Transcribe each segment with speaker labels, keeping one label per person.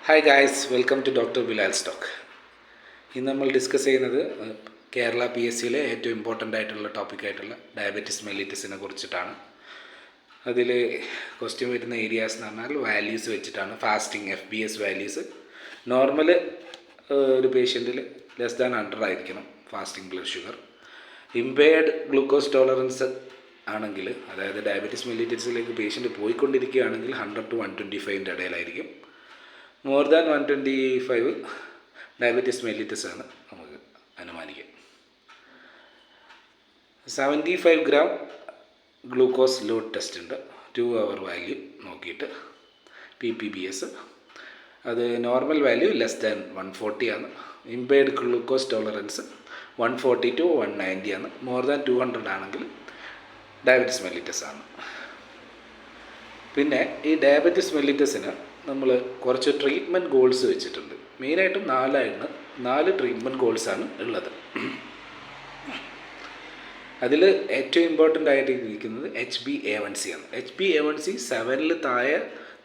Speaker 1: Hi guys, welcome to doctor Bilal stock. ഇന്ന് നമ്മൾ discuss ചെയ്യുന്നത് കേരള PSCയിലെ ഏറ്റവും ഇമ്പോർട്ടൻ്റ് ആയിട്ടുള്ള ടോപ്പിക്കായിട്ടുള്ള ഡയബറ്റിസ് മെല്ലിറ്റസിനെ കുറിച്ചിട്ടാണ്. അതിൽ ക്വസ്റ്റ്യൻ വരുന്ന ഏരിയാസ് എന്ന് പറഞ്ഞാൽ വാല്യൂസ് വെച്ചിട്ടാണ്. ഫാസ്റ്റിംഗ് FBS വാല്യൂസ് നോർമൽ ഒരു പേഷ്യൻറ്റിൽ ലെസ് ദാൻ 100 ആയിരിക്കണം fasting blood sugar. Impaired glucose tolerance ആണെങ്കിൽ, അതായത് ഡയബറ്റിസ് മെല്ലിറ്റസിലേക്ക് പേഷ്യൻറ്റ് പോയിക്കൊണ്ടിരിക്കുകയാണെങ്കിൽ 100 to 125 ഇടയിലായിരിക്കും. മോർ ദാൻ 125 ഡയബറ്റിസ് മെല്ലിറ്റസ് ആണ് നമുക്ക് അനുമാനിക്കാം. 75 ഗ്രാം ഗ്ലൂക്കോസ് ലോഡ് ടെസ്റ്റ് ഉണ്ട്, 2 hour വാല്യൂ നോക്കിയിട്ട് PPBS. അത് നോർമൽ വാല്യൂ ലെസ് ദാൻ 140 ആണ്. ഇമ്പയർഡ് ഗ്ലൂക്കോസ് ടോളറൻസ് 140 to 190 ആണ്. മോർ ദാൻ 200 ആണെങ്കിൽ ഡയബറ്റിസ് മെല്ലിറ്റസ് ആണ്. പിന്നെ ഈ ഡയബറ്റിസ് മെല്ലിറ്റസിന് നമ്മൾ കുറച്ച് ട്രീറ്റ്മെൻറ്റ് ഗോൾസ് വെച്ചിട്ടുണ്ട്. മെയിനായിട്ടും 4 ട്രീറ്റ്മെൻറ്റ് ഗോൾസാണ് ഉള്ളത്. അതിൽ ഏറ്റവും ഇമ്പോർട്ടൻ്റ് ആയിട്ട് ഇരിക്കുന്നത് HbA1c ആണ്. HbA1c 7ൽ താഴെ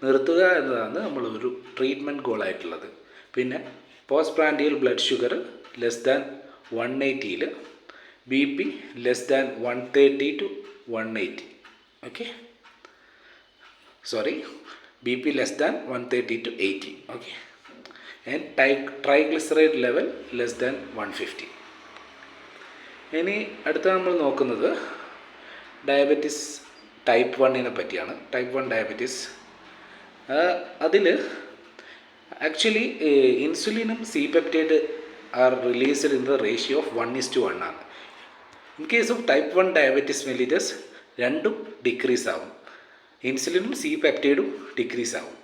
Speaker 1: നിർത്തുക എന്നതാണ് നമ്മളൊരു ട്രീറ്റ്മെൻറ്റ് ഗോളായിട്ടുള്ളത്. പിന്നെ post prandial blood sugar less than 180, BP less than 130 to 180. Okay, sorry, BP less than 130 to 80. Okay, and triglyceride level less than 150. ഇനി അടുത്ത നമ്മൾ നോക്കുന്നത് ഡയബറ്റിസ് ടൈപ്പ് 1 പറ്റിയാണ്. ടൈപ്പ് 1 ഡയബറ്റിസ്, അതിൽ ആക്ച്വലി ഇൻസുലിനും C-peptide are released in the ratio of 1:1 ആണ്. In case of type 1 diabetes mellitus രണ്ടും decrease ആവും. ഇൻസുലിനും C-peptideും ഡിക്രീസ് ആവും.